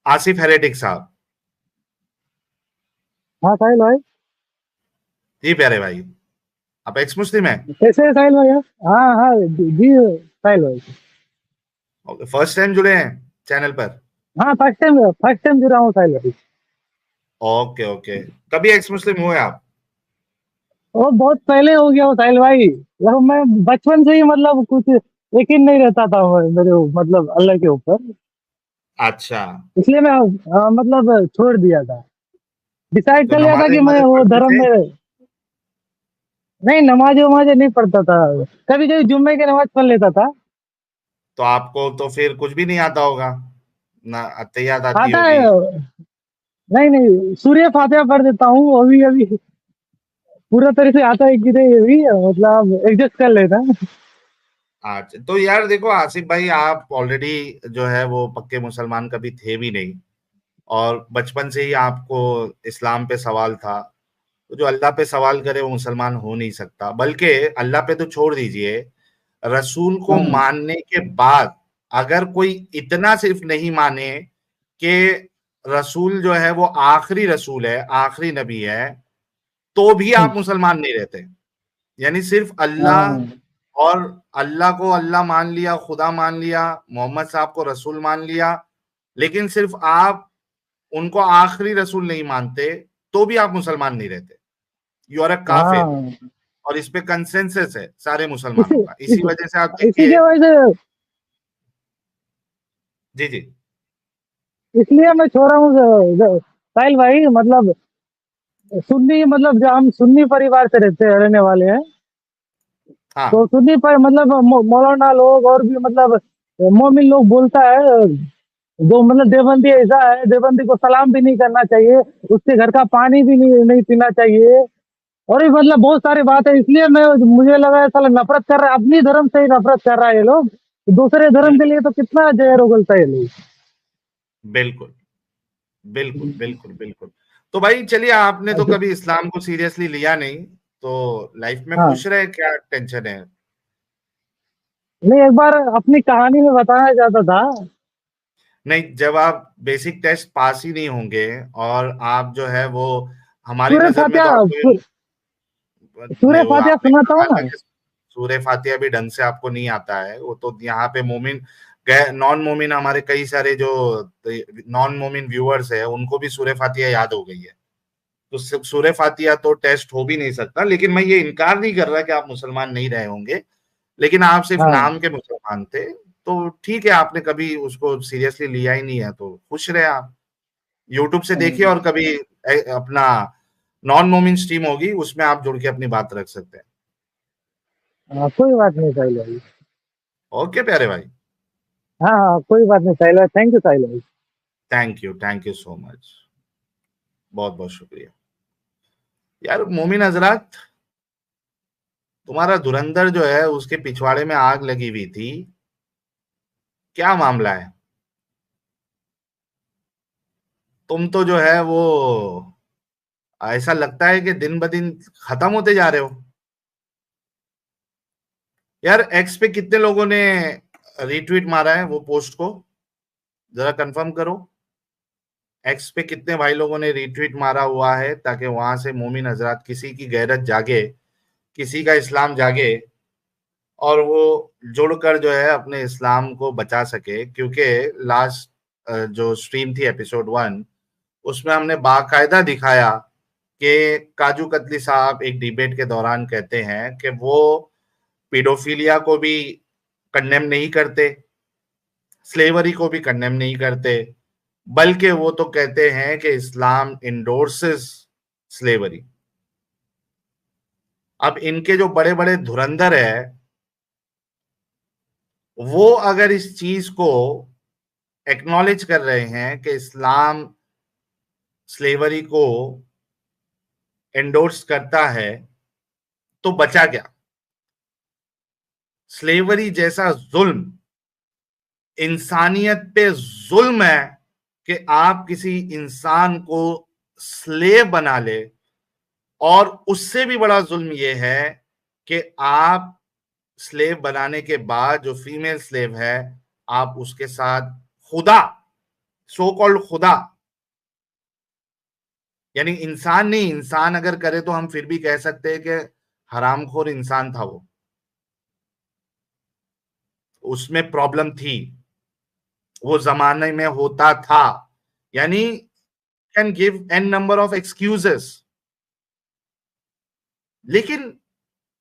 Asif heretic साहब। हाँ साहिल भाई। जी प्यारे भाई, आप एक्स मुस्लिम हैं? कैसे है साहिल भाई आप? हाँ हाँ जी साहिल भाई। फर्स्ट टाइम जुड़े हैं चैनल पर? हाँ फर्स्ट टाइम जुड़ा हूँ साहिल भाई। Okay okay. कभी एक्स मुस्लिम हुए आप? वो बहुत पहले हो गया वो साहिल भाई, मतलब मैं बचपन से ही मतलब कुछ यकीन नहीं रहता था मेरे मतलब अल्लाह के ऊपर। अच्छा। इसलिए मैं मतलब छोड़ दिया था। डिसाइड तो कर लिया था नमाजें कि मैं नमाजें वो पढ़ते धर्म थे? में नहीं, नमाज वमाज नहीं पढ़ता था। कभी कभी जुम्मे की नमाज पढ़ लेता था। तो आपको तो फिर कुछ भी नहीं आता होगा ना? अत्तहियात आती आता होगी? है। नहीं नहीं, सूर्य फातिहा पढ़ देता हूँ अभी अभी। पूरा तरह से आता है कि नहीं अभी, मतलब एडजस्ट कर लेता है। अच्छा, तो यार देखो आसिफ भाई, आप ऑलरेडी जो है वो पक्के मुसलमान कभी थे भी नहीं, और बचपन से ही आपको इस्लाम पे सवाल था। तो जो अल्लाह पे सवाल करे वो मुसलमान हो नहीं सकता, बल्कि अल्लाह पे तो छोड़ दीजिए, रसूल को हाँ मानने के बाद अगर कोई इतना सिर्फ नहीं माने कि रसूल जो है वो आखिरी रसूल है, आखिरी नबी है, तो भी आप मुसलमान नहीं रहते। यानी सिर्फ हाँ अल्लाह, और अल्लाह को अल्लाह मान लिया, खुदा मान लिया, मोहम्मद साहब को रसूल मान लिया, लेकिन सिर्फ आप उनको आखिरी रसूल नहीं मानते, तो भी आप मुसलमान नहीं रहते। यू आर अ काफिर। हाँ। और इस पे कंसेंसस है सारे इसी मुसलमानों का, इसी इस, वजह से आप इसी देखिए। के वजह से जी जी। इसलिए मैं छोड़ रहा हूँ साहिल भाई, मतलब सुन्नी, मतलब जो हम सुन्नी परिवार से रहने वाले हैं। तो हाँ सुन्नी पर मतलब मौलाना लोग और भी मतलब मोमिन लोग बोलता है, जो मतलब देवबंदी ऐसा है, देवबंदी को सलाम भी नहीं करना चाहिए, उसके घर का पानी भी नहीं पीना चाहिए। और भी मतलब बहुत सारी बात है। इसलिए मैं, मुझे लगा साला नफरत कर रहा है, अपनी धर्म से ही नफरत कर रहा है ये लोग। दूसरे धर्म के लिए तो कितना जहर उगलता है ये लोग। बिल्कुल बिल्कुल बिल्कुल बिल्कुल। तो भाई चलिए, आपने तो कभी इस्लाम को सीरियसली लिया नहीं, तो लाइफ में हाँ खुश रहे, क्या टेंशन है? नहीं, एक बार अपनी कहानी में बताना चाहता था। नहीं, जब आप बेसिक टेस्ट पास ही नहीं होंगे, और आप जो है वो, हमारी सूर्य नजर में तो फातिहा आपको नहीं, सूर्य वो फातिहा आपने सुनाता कहा हूँ था ना। कि सूर्य फातिहा भी ढंग से आपको नहीं आता है, वो तो यहाँ पे मोमिन, नॉन मोमिन, हमारे कई सारे जो नॉन मोमिन व्यूअर्स है उनको भी सूर्य फातिहा याद हो गई है। तो सूर्य फातिहा तो टेस्ट हो भी नहीं सकता, लेकिन मैं ये इनकार नहीं कर रहा कि आप मुसलमान नहीं रहे होंगे, लेकिन आप सिर्फ हाँ नाम के मुसलमान थे। तो ठीक है, आपने कभी उसको सीरियसली लिया ही नहीं है, तो खुश रहे आप। यूट्यूब से देखिए, और कभी अपना नॉन मोमिन स्ट्रीम होगी, उसमें आप जुड़ के अपनी बात रख सकते हैं। हाँ, कोई बात नहीं साहिल भाई। ओके प्यारे भाई। हाँ हाँ, कोई बात नहीं साहिल भाई, थैंक यू साहिल भाई। Thank you so much. बहुत बहुत शुक्रिया। यार मोमिन हजरात, तुम्हारा धुरंधर जो है उसके पिछवाड़े में आग लगी हुई थी, क्या मामला है? तुम तो जो है वो, ऐसा लगता है कि दिन ब दिन खत्म होते जा रहे हो। यार एक्स पे कितने लोगों ने रीट्वीट मारा है वो पोस्ट को? जरा कंफर्म करो। एक्स पे कितने भाई लोगों ने रीट्वीट मारा हुआ है, ताकि वहां से मोमिन हजरात किसी की गैरत जागे, किसी का इस्लाम जागे, और वो जुड़कर जो है अपने इस्लाम को बचा सके। क्योंकि लास्ट जो स्ट्रीम थी एपिसोड 1, उसमें हमने बाकायदा दिखाया कि काजू कतली साहब एक डिबेट के दौरान कहते हैं कि वो पीडोफिलिया को भी कंडेम नहीं करते, स्लेवरी को भी कंडेम नहीं करते, बल्कि वो तो कहते हैं कि इस्लाम इंडोर्सेस स्लेवरी। अब इनके जो बड़े बड़े धुरंधर है, वो अगर इस चीज को एक्नॉलेज कर रहे हैं कि इस्लाम स्लेवरी को एंडोर्स करता है, तो बचा क्या? स्लेवरी जैसा जुल्म, इंसानियत पे जुल्म है कि आप किसी इंसान को स्लेव बना ले, और उससे भी बड़ा जुल्म यह है कि आप स्लेव बनाने के बाद जो फीमेल स्लेव है, आप उसके साथ खुदा सो कॉल्ड खुदा, यानी इंसान नहीं, इंसान अगर करे तो हम फिर भी कह सकते हैं कि हरामखोर इंसान था वो, उसमें प्रॉब्लम थी, वो जमाने में होता था, यानी can give an number of excuses, लेकिन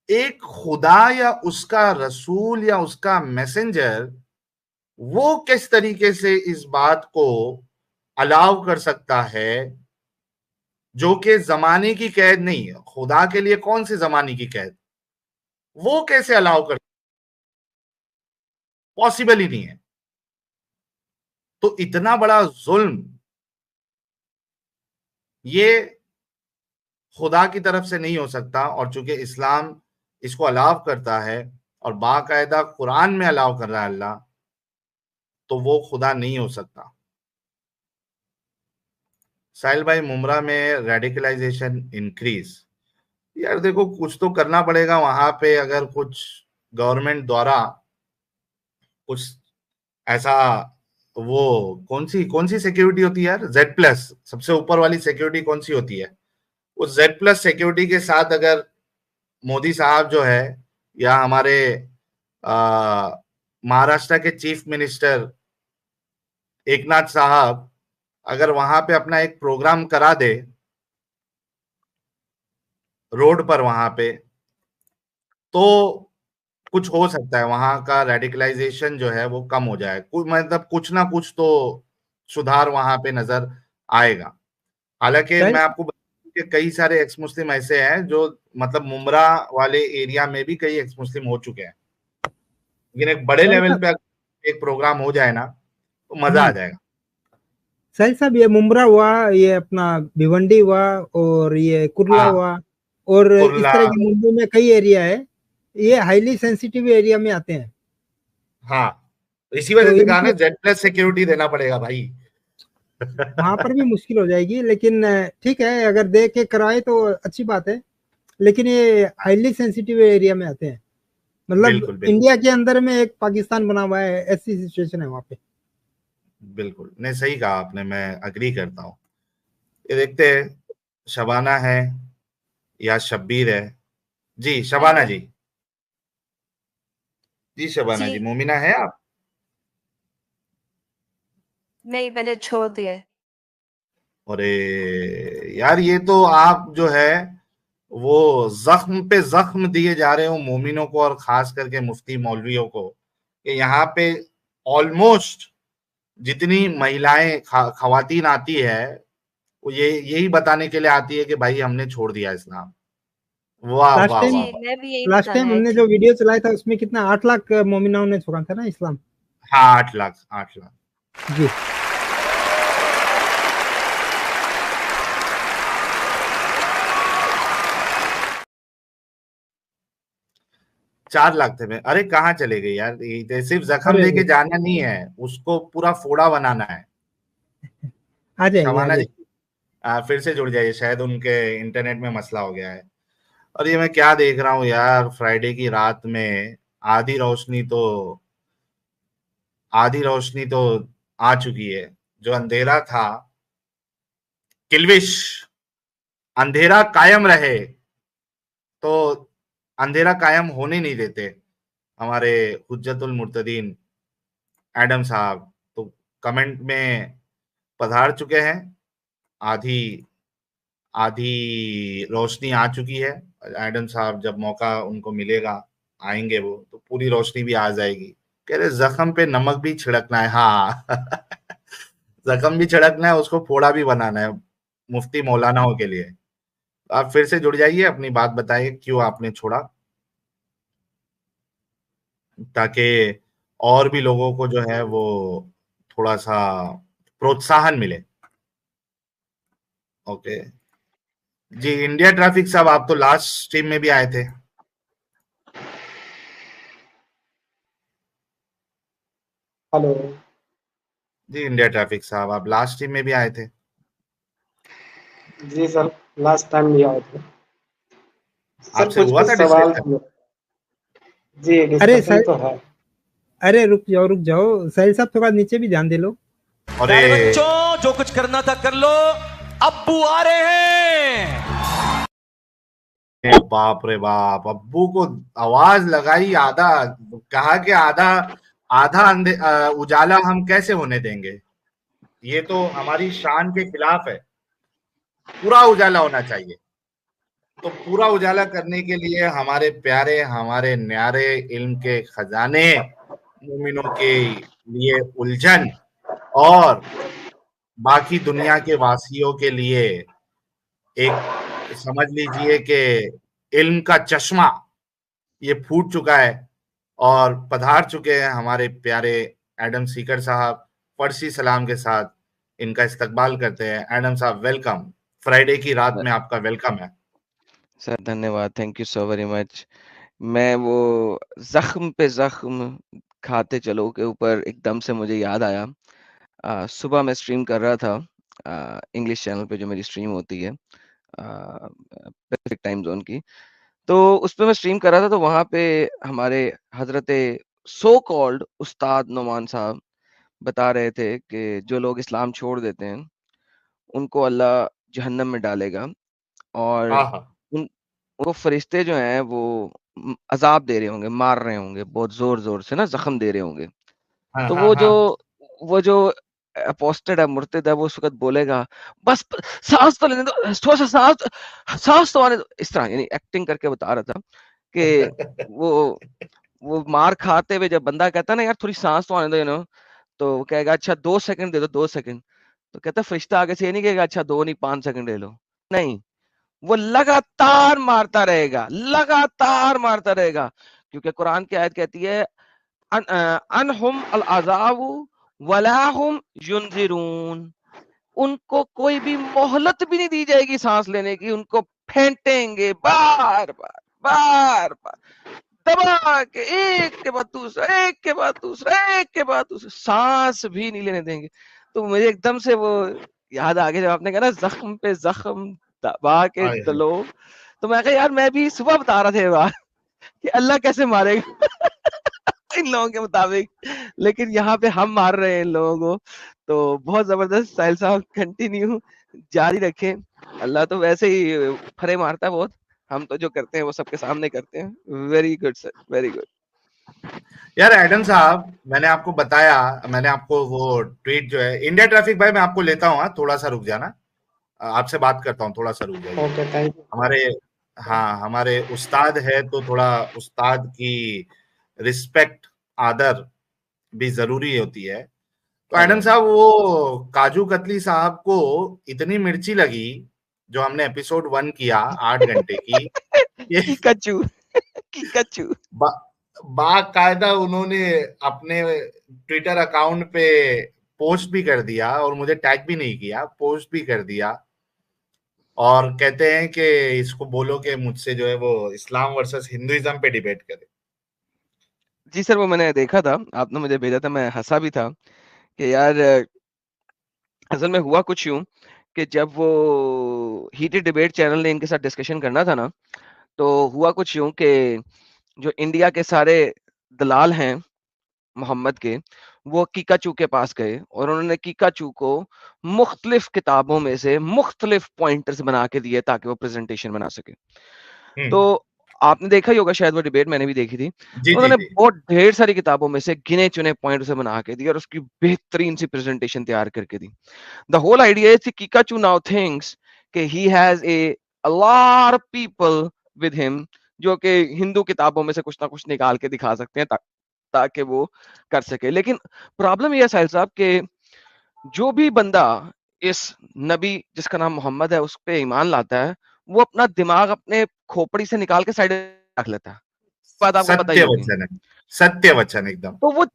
एक खुदा या उसका रसूल या उसका मैसेंजर वो किस तरीके से इस बात को अलाउ कर सकता है जो कि जमाने की कैद नहीं है। खुदा के लिए कौन सी जमाने की कैद, वो कैसे अलाउ कर, पॉसिबल ही नहीं है। तो इतना बड़ा जुल्म ये खुदा की तरफ से नहीं हो सकता, और चूंकि इस्लाम इसको अलाव करता है और बाकायदा कुरान में अलाव कर रहा है अल्लाह, तो वो खुदा नहीं हो सकता। साहिल भाई, मुमरा में रेडिकलाइजेशन इंक्रीज, यार देखो कुछ तो करना पड़ेगा वहां पे, अगर कुछ गवर्नमेंट द्वारा कुछ ऐसा, वो कौन सी सिक्योरिटी होती है यार, Z+, सबसे ऊपर वाली सिक्योरिटी कौन सी होती है, उस Z+ सिक्योरिटी के साथ अगर मोदी साहब जो है या हमारे महाराष्ट्र के चीफ मिनिस्टर एकनाथ साहब अगर वहां पे अपना एक प्रोग्राम करा दे रोड पर वहां पे, तो कुछ हो सकता है, वहां का रेडिकलाइजेशन जो है वो कम हो जाए, मतलब कुछ ना कुछ तो सुधार वहां पे नजर आएगा। हालांकि सही मैं आपको बताऊं कि कई सारे एक्स मुस्लिम ऐसे हैं जो मतलब मुमरा वाले एरिया में भी कई एक्स मुस्लिम हो चुके हैं, लेकिन एक बड़े सही लेवल साहब। पे अगर एक प्रोग्राम हो जाए ना तो मजा आ जाएगा। सही साहब, ये मुमरा हुआ, ये अपना भिवंडी हुआ, और ये कुर्ला हाँ, हुआ, और इस कुर्ला, तरह की मुंबई में कई एरिया है, ये हाईली सेंसिटिव एरिया में आते हैं। हाँ, इसी तो वजह से कहा ना इनको Z+ सिक्योरिटी देना पड़ेगा भाई। वहां पर भी मुश्किल हो जाएगी, लेकिन ठीक है, अगर दे के कराए तो अच्छी बात है, लेकिन ये हाईली सेंसिटिव एरिया में आते हैं, मतलब बिल्कुल बिल्कुल इंडिया के अंदर में एक पाकिस्तान बना हुआ है, ऐसी सिचुएशन है वहां पे। बिल्कुल, नहीं सही कहा आपने, मैं अग्री करता हूँ। ये देखते हैं शबाना है या शब्बीर है। जी शबाना हेलो जी, जी शबाना जी। जी, मोमिना है आप? नहीं, मैंने छोड़ दिया। अरे यार, ये तो आप जो है वो जख्म पे जख्म दिए जा रहे हो मोमिनों को, और खास करके मुफ्ती मौलवियों को, कि यहाँ पे ऑलमोस्ट जितनी महिलाएं खवातीन आती है वो ये यही बताने के लिए आती है कि भाई हमने छोड़ दिया इस्लाम। वाह लास्ट वाह टाइम वाह जी, वाह। मैं भी यही लास्ट बताने टाइम आई हमने थी। जो वीडियो चलाया था उसमें कितना 8 लाख मोमिनाओं ने छोड़ा था ना इस्लाम। हाँ, 8 लाख, 8 लाख। जी। 4 लाख थे मैं, अरे कहाँ चले गए यार, ये सिर्फ जख्म अरे देके जाना नहीं है, उसको पूरा फोड़ा बनाना है। आ जाएंगे, आ शबाना जी, जाएंगे। फिर से जुड़ जाइए, शायद उनके इंटरनेट में मसला हो गया है। और ये मैं क्या देख रहा हूँ यार, फ्राइडे की रात में आधी रोशनी तो आधी रोशनी तो आ चुकी है। जो अंधेरा था, किल्विश, अंधेरा कायम रहे, तो अंधेरा कायम होने नहीं देते हमारे हुज्जतुल मुर्तदीन एडम साहब। तो कमेंट में पधार चुके हैं, आधी आधी रोशनी आ चुकी है। एडम साहब जब मौका उनको मिलेगा आएंगे वो, तो पूरी रोशनी भी आ जाएगी। कह रहे जख्म पे नमक भी छिड़कना है, हाँ। जख्म भी छिड़कना है, उसको फोड़ा भी बनाना है मुफ्ती मौलानाओं के लिए। आप फिर से जुड़ जाइए, अपनी बात बताइए क्यों आपने छोड़ा, ताकि और भी लोगों को जो है वो थोड़ा सा प्रोत्साहन मिले। ओके जी, इंडिया ट्रैफिक साहब, आप तो लास्ट स्ट्रीम में भी आए थे। हेलो जी इंडिया ट्रैफिक साहब, आप लास्ट स्ट्रीम में भी आए थे। जी सर, लास्ट टाइम भी आए थे सर, आपसे कुछ हुआ कुछ था सवाल डिस्कशन? थे। जी अरे डिस्कशन सर, तो है। अरे रुक जाओ रुक जाओ, साहिल साहब थोड़ा नीचे भी ध्यान दे लो। अरे बच्चों, जो कुछ करना था कर लो, अब्बू आ रहे हैं। बाप रे बाप, अब्बू को आवाज लगाई, आधा कहा कि आधा आधा उजाला हम कैसे होने देंगे, ये तो हमारी शान के खिलाफ है, पूरा उजाला होना चाहिए। तो पूरा उजाला करने के लिए हमारे प्यारे, हमारे न्यारे इल्म के खजाने, मोमिनों के लिए उलझन और बाकी दुनिया के वासियों के लिए एक, समझ लीजिए कि इल्म का चश्मा ये फूट चुका है और पधार चुके हैं हमारे प्यारे एडम सीकर साहब। फर्सी सलाम के साथ इनका इस्तकबाल करते हैं। एडम साहब वेलकम, फ्राइडे की रात में आपका वेलकम है। सर धन्यवाद, thank you so very much. मैं वो जख्म पे जख्म खाते चलो के ऊपर एकदम से मुझे याद आया, सुबह मैं स्ट्रीम कर रहा था इंग्लिश चैनल पे जो मेरी स्ट्रीम होती है पैसिफिक टाइम जोन की, तो उस पे मैं स्ट्रीम कर रहा था, तो वहाँ पे हमारे हजरत सो कॉल्ड उस्ताद नुमान साहब बता रहे थे कि जो लोग इस्लाम छोड़ देते हैं उनको अल्लाह जहन्नम में डालेगा और हाँ हाँ वो फरिश्ते जो हैं वो अजाब दे रहे होंगे, मार रहे होंगे बहुत जोर जोर से ना, जख्म दे रहे होंगे। हाँ तो हाँ वो जो अपोस्टेड है, मुर्तद है, वो उस वक्त बोलेगा बस सांस तो लेने दो, थोड़ा सा सांस तो आने दो, इस तरह यानी एक्टिंग करके बता रहा था कि वो मार खाते हुए जब बंदा कहता है ना यार थोड़ी सांस तो आने दो, तो वो कहेगा अच्छा 2 सेकंड दे दो, 2 सेकंड। तो कहता फरिश्ता आगे से ये नहीं कहेगा अच्छा 2 नहीं 5 सेकंड ले लो, नहीं, वो लगातार मारता रहेगा, लगातार मारता रहेगा, क्योंकि कुरान की आयत कहती है अनहुम अल अज़ाबु वलाहुम युनज़िरून, उनको कोई भी मोहलत भी नहीं दी जाएगी सांस लेने की, उनको फेंटेंगे बार बार बार बार दबा के, एक के बाद दूसरा, एक के बाद दूसरा, एक के बाद दूसरा, सांस भी नहीं लेने देंगे। तो मुझे एकदम से वो याद आ गया जब आपने कहा ना जख्म पे जख्म दबा के हाय हाय। दलो, तो मैं कहा यार मैं भी सुबह बता रहा था ये बात कि अल्लाह कैसे मारेगा इन लोगों के मुताबिक, लेकिन यहाँ पे हम मार रहे हैं इन लोगों को। तो बहुत जबरदस्त, साहिल साहब कंटिन्यू जारी रखें, अल्लाह तो वैसे ही फरे मारता है बहुत, हम तो जो करते हैं वो सबके सामने करते हैं। Very good sir, very good. यार एडम साहब, मैंने आपको बताया, मैंने आपको वो ट्वीट जो है, इंडिया ट्रैफिक भाई मैं आपको लेता हूँ, थोड़ा सा रुक जाना, आपसे बात करता हूँ, थोड़ा सा रुक जाइए। Okay, thank you. हमारे, हाँ हमारे उस्ताद है तो थोड़ा उस्ताद की रिस्पेक्ट, आदर भी जरूरी होती है। तो एडम साहब, वो काजू कतली साहब को इतनी मिर्ची लगी जो हमने एपिसोड 1 किया 8 घंटे की, ये किकचू किकचू बाकायदा उन्होंने अपने ट्विटर अकाउंट पे पोस्ट भी कर दिया और मुझे टैग भी नहीं किया, पोस्ट भी कर दिया और कहते हैं कि इसको बोलो कि मुझसे जो है वो इस्लाम वर्सेस हिंदुइज्म पे डिबेट करे। जी सर, वो मैंने देखा था, आपने मुझे भेजा था, मैं हंसा भी था कि यार असल में हुआ कुछ यूं कि जब वो हीटेड डिबेट चैनल ने इनके साथ डिस्कशन करना था ना, तो हुआ कुछ यूं कि जो इंडिया के सारे दलाल हैं मोहम्मद के, वो कीकाचू के पास गए और उन्होंने कीकाचू को मुख्तलिफ किताबों में से मुख्तलिफ पॉइंटर्स बना के दिए ताकि वो प्रेजेंटेशन बना सके। तो आपने देखा ही होगा शायद, वो डिबेट मैंने भी देखी थी, जी उन्होंने जी। बहुत ढेर सारी किताबों में से गिने चुने पॉइंट उसे बना के दिए और उसकी बेहतरीन सी प्रेजेंटेशन तैयार करके दी। द होल आइडिया इज कीकाचू नाउ थिंक्स कि he has a lot of people with him जो कि हिंदू किताबों में से कुछ ना कुछ निकाल के दिखा सकते हैं ताकि वो कर सके। लेकिन प्रॉब्लम ये है साहिल साहब कि जो भी बंदा इस नबी जिसका नाम मोहम्मद है उस पे ईमान लाता है, वो अपना दिमाग अपने खोपड़ी से निकाल के साइड रख लेता है, बात आपको पता ही सत्य होगी। वचन है, सत्य वचन एकदम। तो वो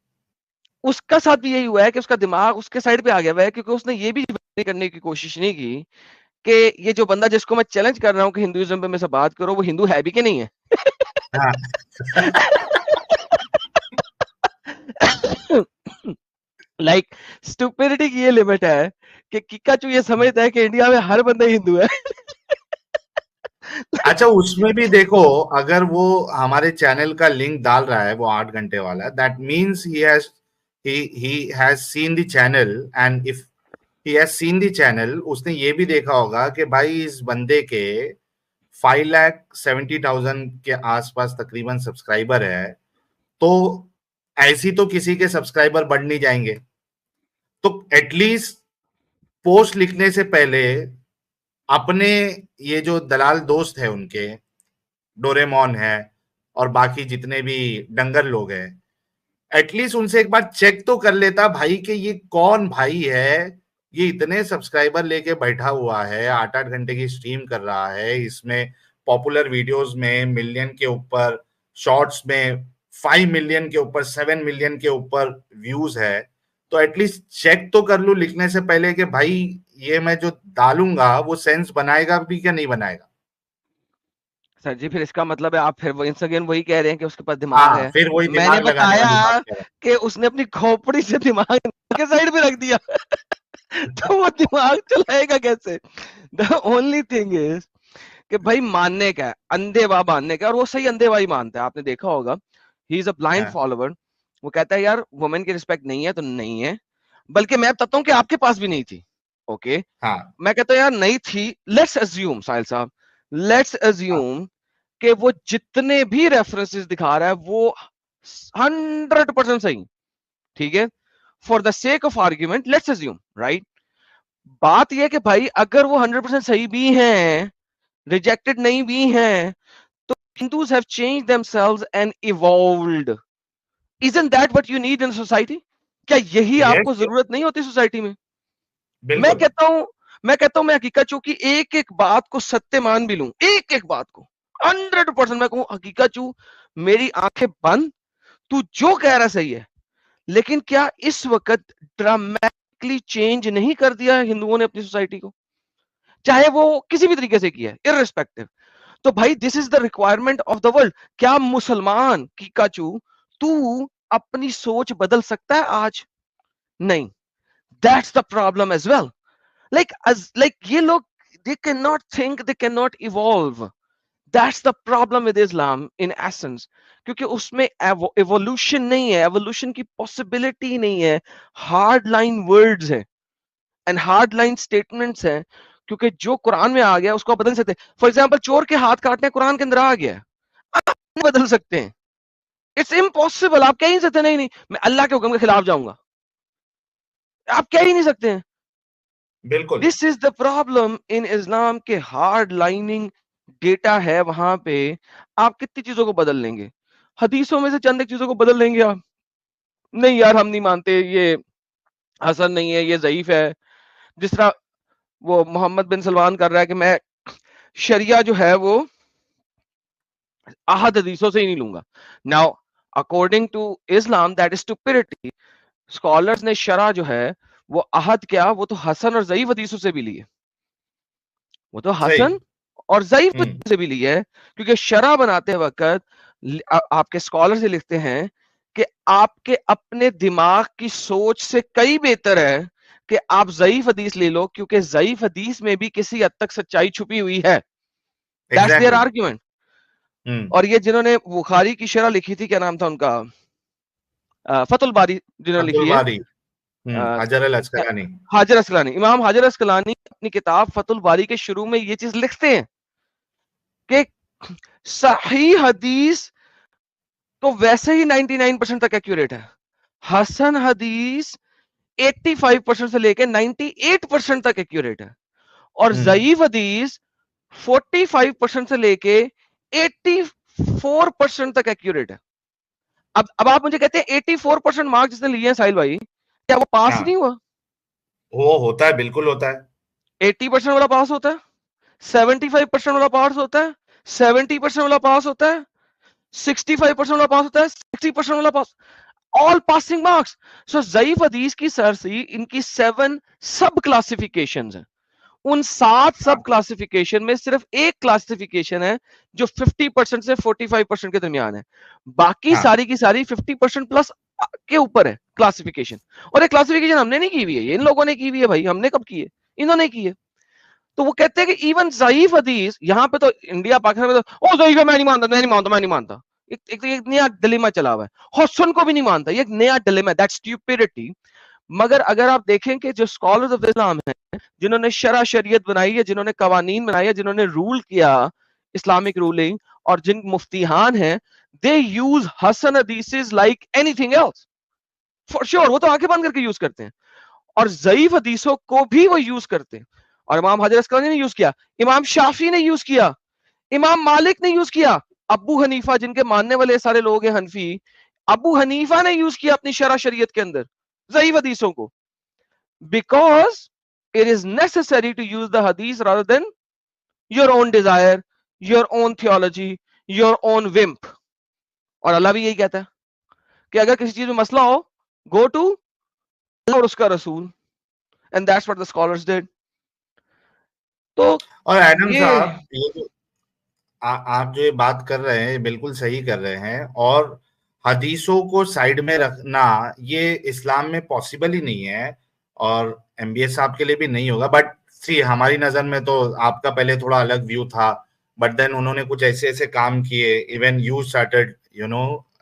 उसका साथ भी यही हुआ है कि उसका दिमाग उसके साइड पे आ गया हुआ है, क्योंकि उसने ये भी करने की कोशिश नहीं की कि ये जो बंदा जिसको मैं चैलेंज कर रहा हूँ कि हिंदुइज्म पे मेरे से बात करो, वो हिंदू है भी कि नहीं है। हाँ। लाइक स्टुपिडिटी की ये लिमिट है कि किकाचू ये समझता है कि इंडिया में हर बंदा हिंदू है। अच्छा, उसमें भी देखो, अगर वो हमारे चैनल का लिंक डाल रहा है वो 8 घंटे वाला, that means he has seen the channel, and if he has seen the channel, उसने ये भी देखा होगा कि भाई इस बंदे के 5,70,000 के आसपास तकरीबन सब्सक्राइबर है, तो ऐसी तो किसी के सब्सक्राइबर बढ़ नहीं जाएंगे। तो एटलीस्ट पोस्ट लिखने से पहले अपने ये जो दलाल दोस्त है उनके, डोरेमोन है और बाकी जितने भी डंगर लोग हैं, एटलीस्ट उनसे एक बार चेक तो कर लेता भाई कि ये कौन भाई है, ये इतने सब्सक्राइबर लेके बैठा हुआ है, 8-8 घंटे की स्ट्रीम कर रहा है, इसमें पॉपुलर वीडियोस में मिलियन के ऊपर, शॉर्ट्स में 5 मिलियन के ऊपर, 7 मिलियन के ऊपर व्यूज है। तो एटलीस्ट चेक तो कर लूं लिखने से पहले कि भाई ये मैं जो डालूंगा वो सेंस बनाएगा भी क्या नहीं बनाएगा। सर जी फिर इसका मतलब है आप फिर once again वही कह रहे हैं कि उसके पास दिमाग है। फिर वही मैंने दिमाग लगाने बताया वाली बात कह रहा हूं। कि उसने अपनी खोपड़ी से दिमाग के साइड पे रख दिया तो वो दिमाग चलाएगा कैसे? द ओनली थिंग इज कि भाई मानने का है, अंधेवा मानने का, और वो सही अंधेवा ही मानता है। आपने देखा होगा, ही इज अ ब्लाइंड हाँ। फॉलोवर। वो कहता है यार वुमेन की रिस्पेक्ट नहीं है तो नहीं है, बल्कि मैं बताता हूँ कि आपके पास भी नहीं थी। ओके हाँ मैं कहता हूँ यार नहीं थी, लेट्स अज्यूम साहिल साहब, लेट्स अज्यूम कि वो जितने भी रेफरेंसेस दिखा रहा है वो 100% सही, ठीक है, for the sake of argument let's assume, right. बात यह कि भाई अगर वो 100% सही भी हैं, रिजेक्टेड नहीं भी हैं, तो Hindus have changed themselves and evolved. Isn't that what you need in society? क्या यही Yes, आपको yes. जरूरत नहीं होती सोसाइटी में? मैं बिल्कुल कहता हूं मैं हकीकत चू की एक एक बात को सत्य मान भी लूं, एक एक बात को 100% मैं कहूं हकीकत चू, मेरी आंखें बंद, तू जो कह रहा सही है, लेकिन क्या इस वक्त ड्रामेटिकली चेंज नहीं कर दिया है हिंदुओं ने अपनी सोसाइटी को, चाहे वो किसी भी तरीके से किया है, इररिस्पेक्टिव। तो भाई this is the requirement of the world. क्या मुसलमान की काचू तू अपनी सोच बदल सकता है आज? नहीं। That's the problem as well. Like ये लोग they can not think, they can not evolve. That's the problem with Islam in essence, क्योंकि उसमें एवोल्यूशन नहीं है, एवोल्यूशन की पॉसिबिलिटी नहीं है। हार्ड लाइन वर्ड्स है एंड हार्ड लाइन स्टेटमेंट्स हैं, क्योंकि जो कुरान में आ गया उसको आप बदल सकते हैं। फॉर एग्जाम्पल चोर के हाथ काटने कुरान के अंदर आ गया, आप नहीं बदल सकते हैं, इट्स इम्पॉसिबल। आप कह ही नहीं सकते नहीं नहीं मैं अल्लाह के हुक्म के खिलाफ जाऊंगा, आप कह ही नहीं सकते हैं। बिल्कुल this is the problem in Islam के हार्ड लाइनिंग डेटा है वहां पे। आप कितनी चीजों को बदल लेंगे? हदीसों में से चंद एक चीजों को बदल लेंगे आप, नहीं यार हम नहीं मानते, ये हसन नहीं है, ये ज़ईफ है। जिस तरह वो मोहम्मद बिन सलमान कर रहा है कि मैं शरिया जो है वो अहद हदीसों से ही नहीं लूंगा। Now according to Islam that is stupidity. Scholars ने शरा जो है वो अहद क्या, वो तो हसन और ज़ईफ हदीसों से भी ली है, वो तो हसन और ज़ईफ से भी ली है, क्योंकि शरा बनाते वक्त आपके स्कॉलर से लिखते हैं कि आपके अपने दिमाग की सोच से कई बेहतर है कि आप ज़ईफ हदीस ले लो, क्योंकि ज़ईफ हदीस में भी किसी हद तक सच्चाई छुपी हुई है। That's their argument. और ये जिन्होंने बुखारी की शरह लिखी थी, क्या नाम था उनका, फतुल बारी जिन्होंने लिखी है, हाजर अल अस्कलानी, हाजर अस्कलानी, इमाम हाजर अस्कलानी अपनी किताब फतुल बारी के शुरू में ये चीज लिखते हैं कि सही हदीस तो वैसे ही 99% तक एक्यूरेट है, हसन हदीस 85% से लेके 98% तक एक्यूरेट है, और ज़ईफ हदीस 45% से लेके 84% तक एक्यूरेट है। अब आप मुझे कहते हैं 84% मार्क्स जिसने लिए हैं साहिल भाई, क्या वो पास नहीं हुआ? वो होता है, बिल्कुल होता है। 80% वाला पास होता है, 75% वाला पास होता है, 70% वाला पास होता है, 65% वाला पास होता है, 60% वाला पास, ऑल पासिंग मार्क्स। सो ज़ईफ हदीस की सरसी इनकी 7 सब क्लासिफिकेशंस हैं। उन 7 सब क्लासिफिकेशन में सिर्फ एक क्लासिफिकेशन है जो 50% से 45% के दरमियान है, बाकी सारी की सारी 50% प्लस के ऊपर है क्लासिफिकेशन। और ये क्लासिफिकेशन हमने नहीं की हुई है, ये इन लोगों ने की हुई है भाई, हमने कब की है, इन्होंने की है। तो वो कहते हैं कि इवन ज़ईफ हदीस, यहां पे तो इंडिया पाकिस्तान में तो ओ ज़ईफ है, मैं नहीं मानता, मैं नहीं मानता, मैं नहीं मानता। एक नया डिलेमा चला हुआ है, हुस्न को भी नहीं मानता, ये एक नया डिलेमा, दैट स्टुपिडिटी। मगर अगर आप देखें कि जो स्कॉलर्स ऑफ इस्लाम हैं, जिन्होंने शरीयत बनाई है, जिन्होंने कवानीन बनाई है, जिन्होंने रूल किया इस्लामिक रूलिंग, और जिन मुफ्तिहान हैं, दे यूज हसन हदीसेस like anything else for sure. वो तो आंखें बंद करके यूज करते हैं, और ज़ईफ हदीसों को भी वो यूज करते हैं। और इमाम हजरत अस्कलानी ने यूज किया, इमाम शाफी ने यूज किया, इमाम मालिक ने यूज किया, अबू हनीफा जिनके मानने वाले सारे लोग हैं हनफी, अबू हनीफा ने यूज किया अपनी शरीयत के अंदर ज़ईफ हदीसों को, because it is necessary to use the हदीस rather than your own desire, your own theology, your own whim. और अल्लाह भी यही कहता है कि अगर किसी चीज में मसला हो, गो टू अल्लाह और उसका रसूल, and that's what the scholars did. तो और एडम ये साहब, ये जो आप जो ये बात कर रहे हैं, ये बिल्कुल सही कर रहे हैं, और हदीसों को साइड में रखना ये इस्लाम में पॉसिबल ही नहीं है, और एमबीए साहब के लिए भी नहीं होगा। बट सी, हमारी नजर में तो आपका पहले थोड़ा अलग व्यू था, बट देन उन्होंने कुछ ऐसे ऐसे काम किए, इवन यू स्टार्टेड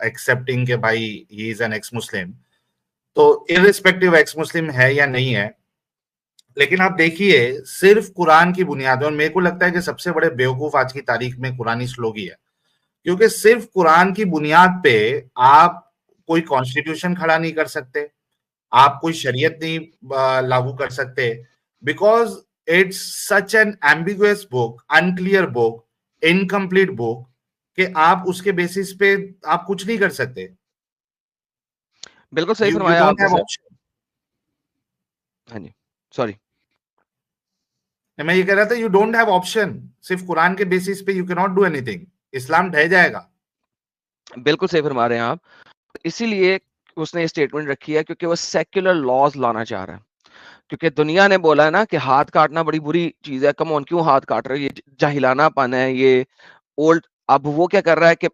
एक्सेप्टिंग के भाई ही इज एन एक्स मुस्लिम। तो इररिस्पेक्टिव एक्स मुस्लिम है या नहीं है, लेकिन आप देखिए सिर्फ कुरान की बुनियाद, और मेरे को लगता है कि सबसे बड़े बेवकूफ आज की तारीख में कुरानिस्ट लोग ही है, क्योंकि सिर्फ कुरान की बुनियाद पे आप कोई कॉन्स्टिट्यूशन खड़ा नहीं कर सकते, आप कोई शरीयत नहीं लागू कर सकते, because it's such an ambiguous book, unclear book, incomplete book, कि आप उसके बेसिस पे आप कुछ नहीं कर सकते। बिल्कुल सही You फरमाया don't have आपने। option. हाँ जी, सॉरी, मैं ये कह रहा था, यू डोंट हैव ऑप्शन, सिर्फ कुरान के बेसिस पे you can not do anything, Islam ढह जाएगा। बिल्कुल सही फरमा रहे हैं आप। इसीलिए उसने ये स्टेटमेंट रखी है, क्योंकि वो सेक्युलर लॉज लाना चाह रहा है, क्योंकि दुनिया ने बोला है ना कि हाथ काटना बड़ी बुरी चीज है, कम ऑन क्यों हाथ काट रहे हो, ये जाहिलाना पन है, ये ओल्ड। अब वो क्या कर रहा है कि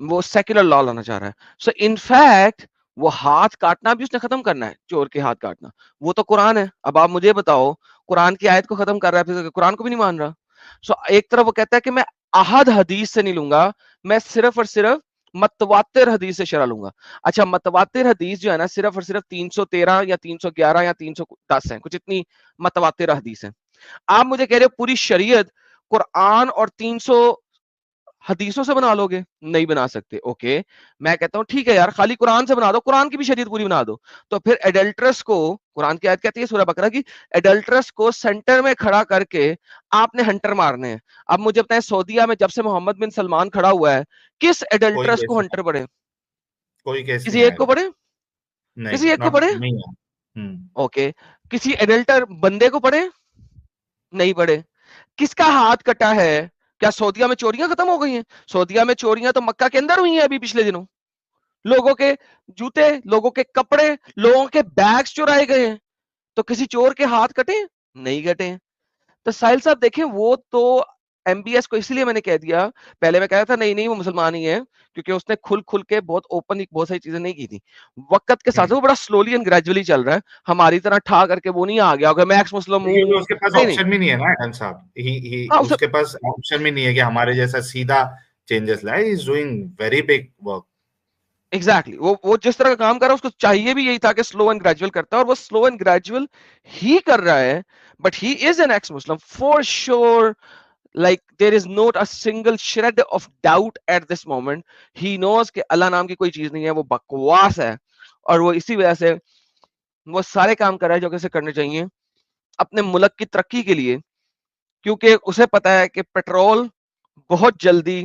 वो सेक्युलर लॉ लाना चाह रहा है। सो इनफैक्ट वो हाथ काटना भी उसने खत्म करना है, चोर के हाथ काटना, वो तो कुरान है। अब आप मुझे बताओ, कुरान की आयत को खत्म कर रहा है, फिर कुरान को भी नहीं मान रहा। सो एक तरफ वो कहता है कि मैं अहद हदीस से नहीं लूंगा, मैं सिर्फ और सिर्फ मतवातिर हदीस से शरा लूंगा। अच्छा, मतवातिर हदीस जो है ना, सिर्फ और सिर्फ 313 या 311 या 310 है, कुछ इतनी मतवातिर हदीस है। आप मुझे कह रहे हो पूरी शरीयत कुरान और 300 हदीसों से बना लोगे? नहीं बना सकते। ओके, मैं कहता हूं ठीक है यार, खाली कुरान से बना दो, कुरान की भी शरीयत पूरी बना दो। तो फिर एडल्ट्रस को, कुरान की आयत कहती है सूरह बकरा की, एडल्ट्रस को सेंटर में खड़ा करके आपने हंटर मारने हैं। अब मुझे बताएं, सऊदीया में जब से मोहम्मद बिन सलमान खड़ा हुआ है, किस कोई एडल्ट्रस केस को हंटर पड़े? कोई केस किसी नहीं एक आया, को पड़े? नहीं, किसी एक को नॉट पड़े? नहीं है। ओके, किसी एडल्टर बंदे को पड़े? नहीं पड़े। किसका हाथ कटा है? क्या सऊदीया में चोरियां खत्म हो गई हैं? सऊदीया में चोरियां तो मक्का के अंदर हुई हैं अभी पिछले दिनों। लोगों के जूते, लोगों के कपड़े, लोगों के बैग्स चुराए गए हैं। तो किसी चोर के हाथ कटे? नहीं कटे। तो साहिल साहब देखें, वो तो एमबीएस को इसलिए मैंने कह दिया, पहले मैं कह रहा था नहीं नहीं वो मुसलमान ही है, क्योंकि उसने खुल खुल के बहुत ओपन बहुत सारी चीजें नहीं की थी। वक्त के साथ वो बड़ा स्लोली एंड ग्रेजुअली चल रहा है, हमारी तरह ठा करके वो नहीं आ गया होगा मैं एक्स मुस्लिम हूँ। क्योंकि उसके पास नहीं नहीं, ऑप्शन भी नहीं है ना एडम साहब, ही हाँ उसके पास ऑप्शन भी नहीं है कि हमारे जैसा सीधा चेंजेस लाए। He is doing very big work. Exactly वो जिस तरह का काम कर रहा है, उसको चाहिए भी यही था कि स्लो एंड ग्रेजुअल करता है, और वो स्लो एंड ग्रेजुअल ही कर रहा है। But he is an x Muslim for sure, like there is not a single shred of doubt at this moment. He knows कि अल्लाह नाम की कोई चीज नहीं है, वो बकवास है, और वो इसी वजह से वो सारे काम कर रहा है जो कैसे करने चाहिए अपने मुल्क की तरक्की के लिए, क्योंकि उसे पता है कि पेट्रोल बहुत जल्दी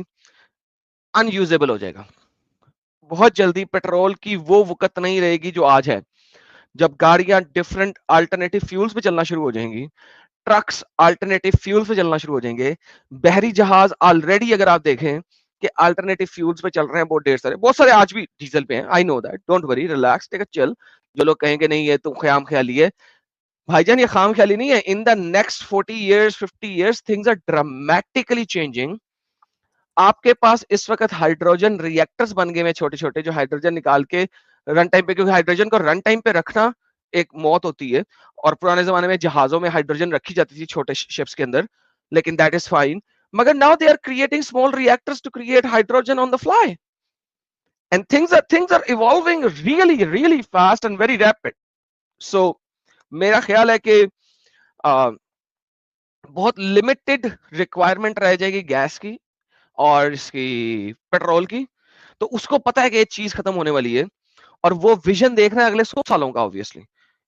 अनयूजेबल हो जाएगा। बहुत जल्दी पेट्रोल की वो वक़्त नहीं रहेगी जो आज है, जब गाड़ियां डिफरेंट अल्टरनेटिव फ्यूल्स पे चलना शुरू हो जाएंगी, ट्रक्स अल्टरनेटिव फ्यूल पे चलना शुरू हो जाएंगे, बहरी जहाज ऑलरेडी अगर आप देखें कि अल्टरनेटिव फ्यूल्स पे चल रहे हैं, बहुत सारे आज भी डीजल पे हैं। I know that, don't worry, relax, take a chill. जो लोग कहेंगे नहीं ये तो ख्याम ख्याली है, भाईजान ये खाम ख्याली नहीं है। In the next 40 years 50 years things are dramatically changing. आपके पास इस वक्त हाइड्रोजन रिएक्टर्स बन गए हैं छोटे छोटे, जो हाइड्रोजन निकाल के रन टाइम पे, क्योंकि हाइड्रोजन को रन टाइम पे रखना एक मौत होती है, और पुराने जमाने में जहाजों में हाइड्रोजन रखी जाती थी छोटे शिप्स के अंदर, लेकिन दैट इज फाइन। मगर now they are creating small reactors to create hydrogen on the fly. and things are evolving really fast and very rapid. So मेरा ख्याल है कि बहुत लिमिटेड रिक्वायरमेंट रह जाएगी गैस की और इसकी पेट्रोल की, तो उसको पता है कि ये चीज खत्म होने वाली है और वो विजन देख रहा है अगले 100 सालों का। ऑब्वियसली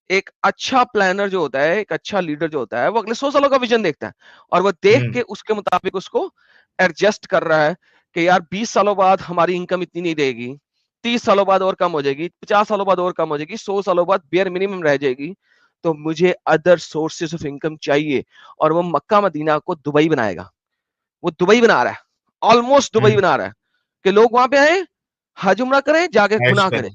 एक अच्छा प्लानर जो होता है, एक अच्छा लीडर जो होता है, वो अगले 100 सालों का विजन देखता है और वो देख के उसके मुताबिक उसको एडजस्ट कर रहा है कि यार 20 सालों बाद हमारी इनकम इतनी नहीं रहेगी, 30 सालों बाद और कम हो जाएगी, 50 सालों बाद और कम हो जाएगी, 100 सालों बाद बेयर मिनिमम रह जाएगी, तो मुझे अदर सोर्सेस ऑफ इनकम चाहिए। और वो मक्का मदीना को दुबई बनाएगा। वो दुबई बना रहा है, ऑलमोस्ट दुबई बना रहा है कि लोग वहां पे आए, हज उम्रा करें, जाके गुनाह करें,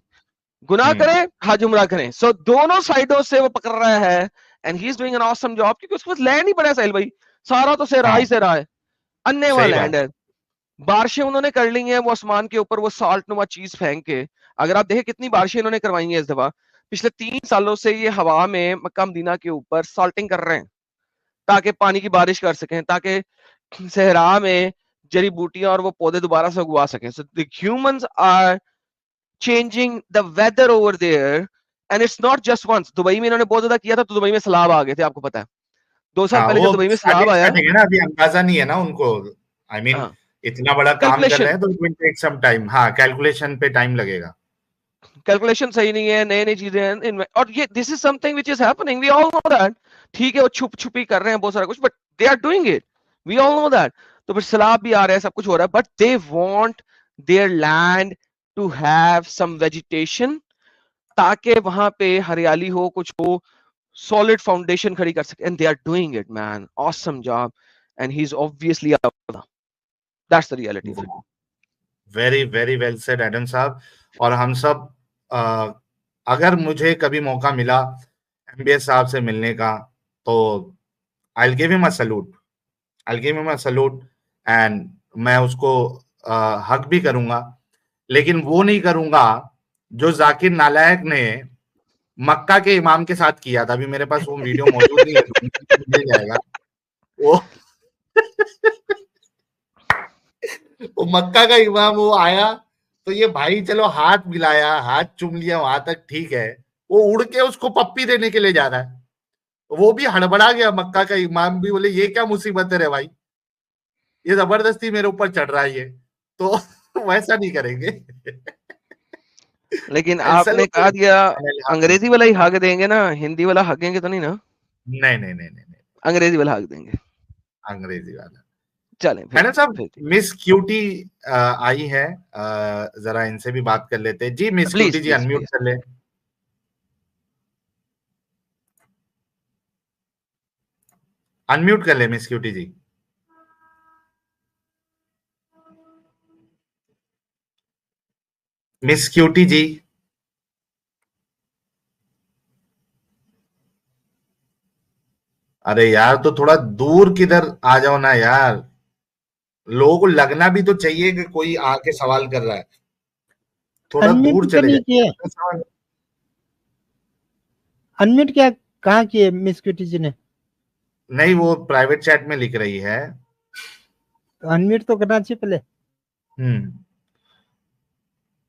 गुनाह करें, हज उम्रा करें। सो दोनों साइडों से वो पकड़ रहा है and he is doing an awesome job, क्योंकि उसके पास लैंड ही पड़ा है साहिल भाई, सारा तो सेरा ही सेरा है, अन्य वाला लैंड है। बारिशें उन्होंने कर ली हैं वो आसमान के ऊपर वो साल्ट नुमा चीज फेंक के। अगर आप देखें कितनी बारिशें इन्होंने करवाई हैं इस दफा, पिछले 3 सालों से ये हवा में मक्का मदीना के ऊपर साल्टिंग कर रहे हैं ताकि पानी की बारिश कर सकें, ताकि सहरा में जड़ी बूटियां और वो पौधे दोबारा से उगवा सकें। So the humans are changing the weather over there and it's not just once. Dubai में इन्होंने बहुत ज्यादा किया था तो दुबई में सैलाब आ गए थे, आपको पता है 2 साल पहले जब दुबई में सैलाब आया है ना, अभी अंदाजा नहीं है ना उनको। आई मीन इतना बड़ा काम कर रहे हैं तो it will take some time. हाँ, कैलकुलेशन पे टाइम लगेगा, कैलकुलेशन सही नहीं है, नई नई चीजें, और ये this is something which is happening, we all know that. ठीक है वो छुप छुपी कर रहे हैं बहुत सारा कुछ, but they are doing it, we all know that. तो फिर सैलाब भी आ रहा है, सब कुछ हो रहा है, but they want their land to have some vegetation, ताकि वहां पे हरियाली हो, कुछ हो, सॉलिड फाउंडेशन खड़ी कर सके, and they are doing it man, awesome job, and he is obviously that's the reality. Very very well said Adam साहब। और हम सब अगर मुझे कभी मौका मिला एमबीएस साहब से मिलने का तो I will give him a salute, I will give him a salute and मैं उसको हक भी करूंगा, लेकिन वो नहीं करूंगा जो जाकिर नालायक ने मक्का के इमाम के साथ किया था। अभी मेरे पास वो वीडियो मौजूद नहीं है, मिल जाएगा वो वो मक्का का इमाम वो आया तो ये भाई चलो हाथ मिलाया, हाथ चूम लिया, वहां तक ठीक है, वो उड़ के उसको पप्पी देने के लिए जा रहा है, वो भी हड़बड़ा गया। मक्का का इमाम भी बोले ये क्या मुसीबत है रे भाई, ये जबरदस्ती मेरे ऊपर चढ़ रहा है ये, तो वैसा नहीं करेंगे। लेकिन आपने कहा दिया अंग्रेजी वाला ही हक देंगे ना, हिंदी वाला हकेंगे तो नहीं ना? नहीं नहीं नहीं नहीं, अंग्रेजी वाला हक देंगे, अंग्रेजी वाला। चलें मैडम साहब, मिस क्यूटी आई है, जरा इनसे भी बात कर लेते हैं। जी मिस क्यूटी जी, अनम्यूट कर ले। अनम्यूट कर ले मिस क्यूटी जी। मिस क्यूटी जी, अरे यार तो थोड़ा दूर किधर आ जाओ ना यार, लोगों को लगना भी तो चाहिए कि कोई आके सवाल कर रहा है, थोड़ा दूर चले जाए। अनम्यूट क्या कहा किए मिस क्यूटी जी ने? नहीं, वो प्राइवेट चैट में लिख रही है, तो अनम्यूट तो करना चाहिए पहले।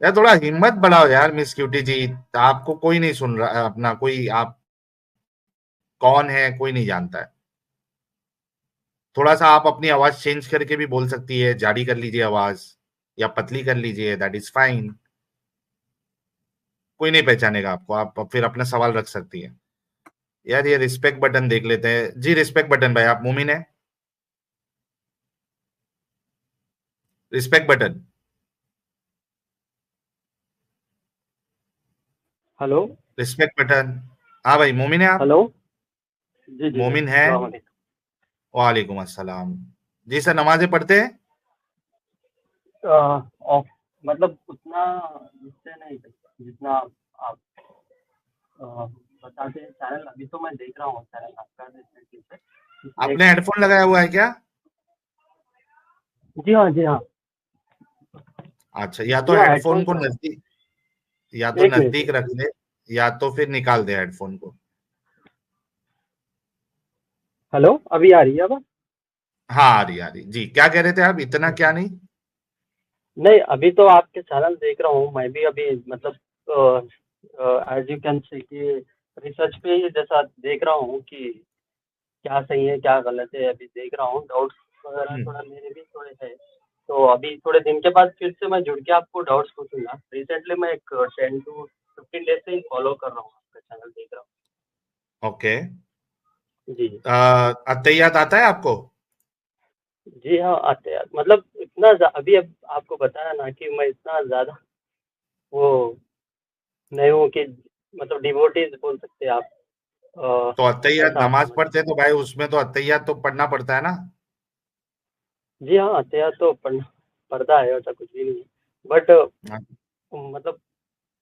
यार थोड़ा हिम्मत बढ़ाओ यार मिस क्यूटी जी, आपको कोई नहीं सुन रहा, अपना कोई, आप कौन है कोई नहीं जानता है। थोड़ा सा आप अपनी आवाज चेंज करके भी बोल सकती है, जारी कर लीजिए आवाज या पतली कर लीजिए, दैट इज फाइन, कोई नहीं पहचानेगा आपको, आप फिर अपना सवाल रख सकती है। यार ये रिस्पेक्ट बटन देख लेते हैं जी, रिस्पेक्ट बटन भाई, आप मुमिन है? Respect button, hello, respect button, हाँ भाई मोमिन है आप? हेलो जी जी मोमिन है? वालेकुम अस्सलाम जी। सर नमाजें पढ़ते हैं? मतलब उतना जिससे नहीं, जितना आप बताते हैं। चैनल अभी तो मैं देख रहा हूँ, चैनल आपका। आपने हेडफोन लगाया हुआ है क्या? जी हाँ, जी हाँ। अच्छा, या तो हेडफोन को नजदीक, या तो नजदीक रख ले, या तो फिर निकाल दे हेडफोन को। हेलो, अभी आ रही है अब? हाँ आ रही जी। क्या कह रहे थे आप? इतना क्या नहीं? नहीं, अभी तो आपके चैनल देख रहा हूँ मैं भी अभी, मतलब एज यू कैन से कि रिसर्च पे ही जैसा देख रहा हूँ कि क्या सही है क्या गलत है, अभी देख रहा हूँ, डाउट्स वगैरह थोड़ा मेरे भी थोड़े है। तो अभी थोड़े दिन के बाद फिर से मैं जुड़ के आपको डाउट्स पूछूंगा। रिसेंटली मैं एक 10 to 15 डेज से ही फॉलो कर रहा हूँ, आपका चैनल देख रहा ओके। हूँ जी। अत्तहियात आता है आपको? जी हाँ, आते हैं, मतलब अभी अब आपको बताया ना कि मैं इतना ज़्यादा वो नहीं हूँ कि मतलब डिवोटीज बोल सकते हैं आप। तो अत्तहियात ऐसा नमाज समझ। पढ़ते तो भाई उसमें तो अत्तहियात तो पढ़ना पड़ता है ना। जी हाँ, आते हैं तो पढ़ता है, ऐसा कुछ भी नहीं है। बट हाँ। मतलब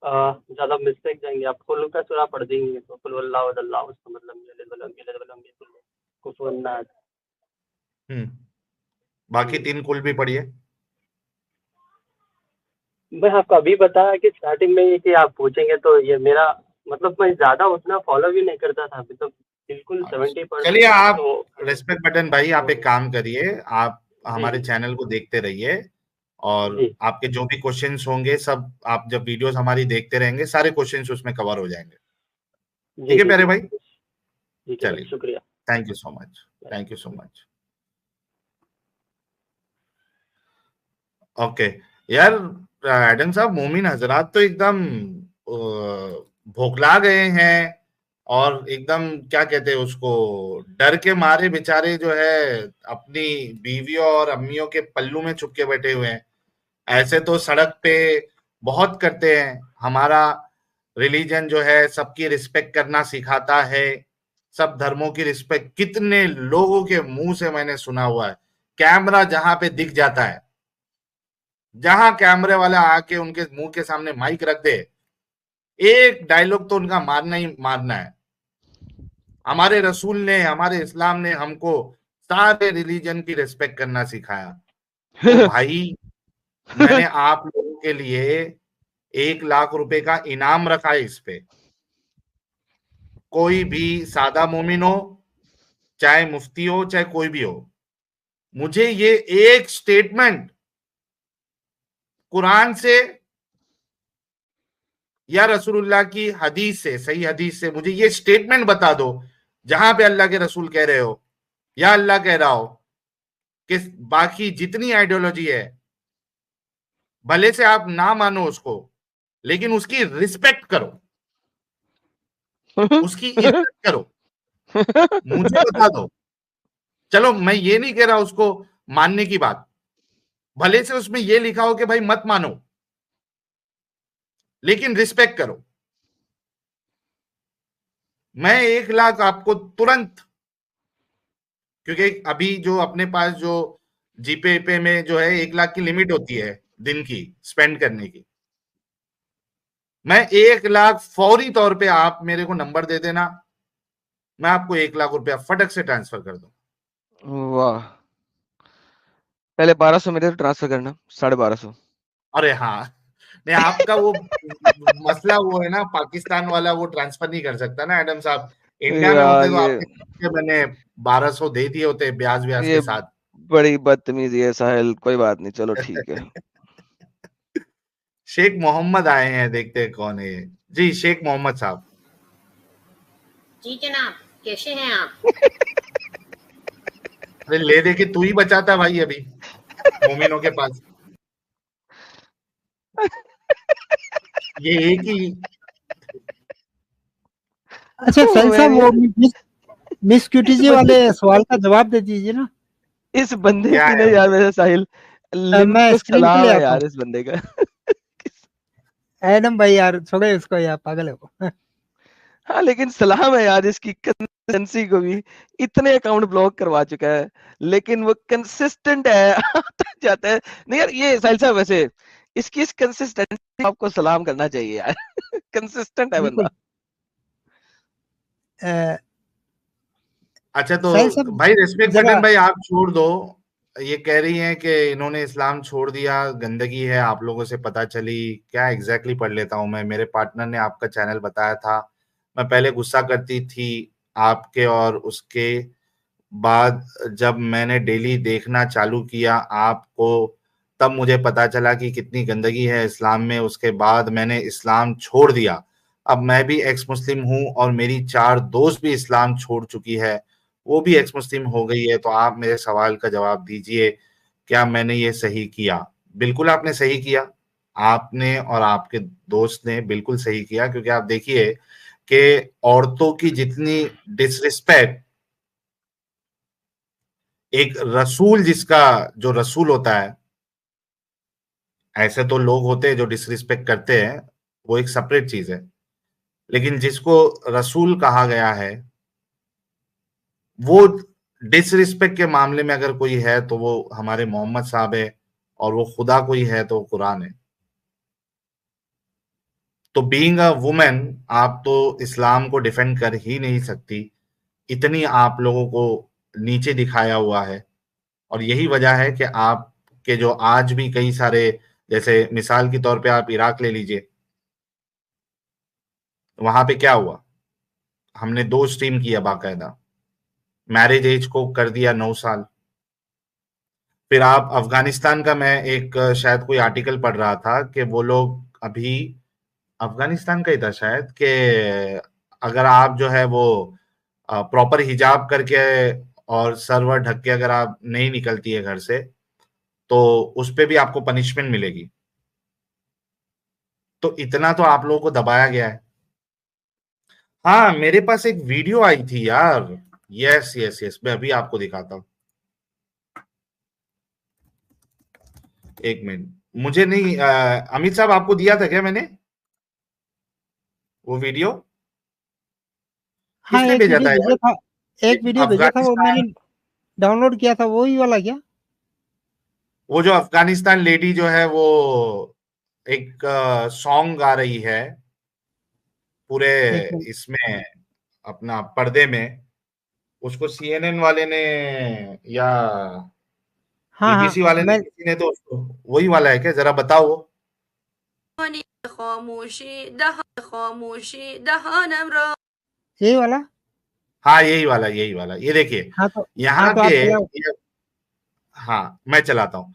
ज़्यादा मिस्टेक जाएंगे आप, कुल का सूरा पढ़ देंगे तो कुल वल्लाहु अहद अल्लाहु उसका मतलब कुफुवन अहद। बाकी 3 कुल भी पढ़िए। मैं आपको अभी बताया कि स्टार्टिंग में ही कि आप पूछेंगे तो ये मेरा मतलब मैं ज़्यादा उतना फॉलो भी नहीं करता था, अभी तो बिल्कुल अच्छा, 70% चलिए आप तो रेस्पेक्ट बटन भाई, आप एक काम करिए, आप जी हमारे जी चैनल को देखते रहिए और जी आपके जो भी क्वेश्चंस होंगे सब, आप जब वीडियोस हमारी देखते रहेंगे सारे क्वेश्चंस उसमें कवर हो जाएंगे। जी ठीक है जी प्यारे जी भाई, ठीक है भाई, चलिए, शुक्रिया। Thank you so much, thank you so much. Okay यार, एडम साहब, मोमिन हजरात तो एकदम भोगला गए हैं और एकदम क्या कहते हैं उसको, डर के मारे बेचारे जो है अपनी बीवियों और अम्मियों के पल्लू में छुप के बैठे हुए हैं। ऐसे तो सड़क पे बहुत करते हैं। हमारा रिलीजन जो है सबकी रिस्पेक्ट करना सिखाता है, सब धर्मों की रिस्पेक्ट, कितने लोगों के मुंह से मैंने सुना हुआ है। कैमरा जहां पे दिख जाता है, जहां कैमरे वाला आके उनके मुंह के सामने माइक रख दे, एक डायलॉग तो उनका मारना ही मारना है। हमारे रसूल ने, हमारे इस्लाम ने हमको सारे रिलीजन की रिस्पेक्ट करना सिखाया। तो भाई मैंने आप लोगों के लिए 1 लाख रुपए का इनाम रखा है इस पे। कोई भी सादा मोमिन हो, चाहे मुफ्ती हो, चाहे कोई भी हो, मुझे ये एक स्टेटमेंट कुरान से या रसूलुल्लाह की हदीस से, सही हदीस से, मुझे ये स्टेटमेंट बता दो जहां पे अल्लाह के रसूल कह रहे हो या अल्लाह कह रहा हो कि बाकी जितनी आइडियोलॉजी है, भले से आप ना मानो उसको, लेकिन उसकी रिस्पेक्ट करो, उसकी इज्जत करो, मुझे बता दो। चलो मैं ये नहीं कह रहा उसको मानने की बात, भले से उसमें ये लिखा हो कि भाई मत मानो, लेकिन रिस्पेक्ट करो। मैं 1 लाख आपको तुरंत, क्योंकि अभी जो अपने पास जो जीपे पे में जो है 1 लाख की लिमिट होती है दिन की स्पेंड करने की, मैं 1 लाख फौरी तौर पे, आप मेरे को नंबर दे देना, मैं आपको 1 लाख रुपया फटक से ट्रांसफर कर दूं। वाह, पहले 1200 मेरे को ट्रांसफर करना, 1250। अरे हाँ, नहीं आपका वो मसला वो है ना, पाकिस्तान वाला वो ट्रांसफर नहीं कर सकता ना एडम साहब। इंडिया में यार होते तो आपके मैंने 1200 दे दिए होते ब्याज व्याज ये के साथ। बड़ी बदतमीजी है साहिल, कोई बात नहीं, चलो ठीक है। शेख मोहम्मद आए हैं, देखते हैं कौन है ये। जी शेख मोहम्मद साहब। जी जनाब, कैसे हैं आप? अरे ले दे के तू ही बचाता भाई अभी मोमिनों के पास, ये एक ही। अच्छा साहिल साहब, वो मिस क्यूटीजी इस वाले बंदे सवाल का जवाब दे दीजिए ना। इस बंदे क्या की ना है? यार, वैसे साहिल मैं लिम्को स्क्रीन पे सलाम ले है आता हूँ। यार इस बंदे का। एडम भाई यार छोड़े उसको यार, पागल है वो। हाँ लेकिन सलाम है यार इसकी कंसिस्टेंसी को भी। इतने अकाउंट ब्लॉक करवा चुका है लेकिन वो कंसिस्टेंट है, आता जाता है। नहीं यार, ये साहिल साहब वैसे इसकी इस कंसिस्टेंसी आपको सलाम करना चाहिए यार। कंसिस्टेंट है बिल्कुल। बंदा। अ, अच्छा तो साहिल साहब भाई रिस्पेक्ट जरा बटन भाई आप छोड़ दो। ये कह रही हैं कि इन्होंने इस्लाम छोड़ दिया, गंदगी है, आप लोगों से पता चली। क्या एग्जैक्टली पढ़ लेता हूं मैं, मेरे पार्टनर ने आपका चैनल बताया था। मैं पहले गुस्सा करती थी आपके, और उसके बाद जब मैंने डेली देखना चालू किया आपको, तब मुझे पता चला कि कितनी गंदगी है इस्लाम में। उसके बाद मैंने इस्लाम छोड़ दिया। अब मैं भी एक्स मुस्लिम हूँ और मेरी 4 दोस्त भी इस्लाम छोड़ चुकी है, वो भी एक्स मुस्लिम हो गई है। तो आप मेरे सवाल का जवाब दीजिए, क्या मैंने ये सही किया? बिल्कुल आपने सही किया। आपने और आपके दोस्त ने बिल्कुल सही किया, क्योंकि आप देखिए कि औरतों की जितनी डिसरिस्पेक्ट एक रसूल, जिसका जो रसूल होता है, ऐसे तो लोग होते हैं जो डिसरिस्पेक्ट करते हैं, वो एक सेपरेट चीज है, लेकिन जिसको रसूल कहा गया है, वो डिसरिस्पेक्ट के मामले में अगर कोई है तो वो हमारे मोहम्मद साहब है, और वो खुदा कोई है तो कुरान है। तो बीइंग अ वुमेन आप तो इस्लाम को डिफेंड कर ही नहीं सकती, इतनी आप लोगों को नीचे दिखाया हुआ है। और यही वजह है कि आपके जो आज भी कई सारे, जैसे मिसाल के तौर पे आप इराक ले लीजिए, वहां पे क्या हुआ, हमने 2 स्ट्रीम किया बाकायदा, मैरिज एज को कर दिया 9 साल। फिर आप अफगानिस्तान का, मैं एक शायद कोई आर्टिकल पढ़ रहा था कि वो लोग अभी, अफगानिस्तान का ही था शायद, कि अगर आप जो है वो प्रॉपर हिजाब करके और सर वर ढक के अगर आप नहीं निकलती है घर से, तो उस पे भी आपको पनिशमेंट मिलेगी। तो इतना तो आप लोगों को दबाया गया है। हाँ, मेरे पास एक वीडियो आई थी यार। यस यस यस, मैं अभी आपको दिखाता हूँ, एक मिनट। मुझे नहीं, अमित साहब आपको दिया था क्या मैंने वो वीडियो? हाँ, किसने एक भेजा वीडियो था भेजा यार? था, एक वीडियो भेजा था, वो मैंने अफगानिस्तान, डाउनलोड किया था, वही वाला क्या? वो जो अफगानिस्तान लेडी जो है वो एक सॉन्ग गा रही है पूरे एक मिनट। इसमें, अपना पर्दे में। उसको सीएनएन वाले ने या हाँ हाँ, बीबीसी वाले ने, मैं किसी ने तो उसको, वही वाला है क्या? जरा बताओ वो। यही वाला। हाँ यही वाला, यही वाला, ये देखिए हाँ तो यहाँ आप के चलाओ। ये, हाँ मैं चलाता हूँ।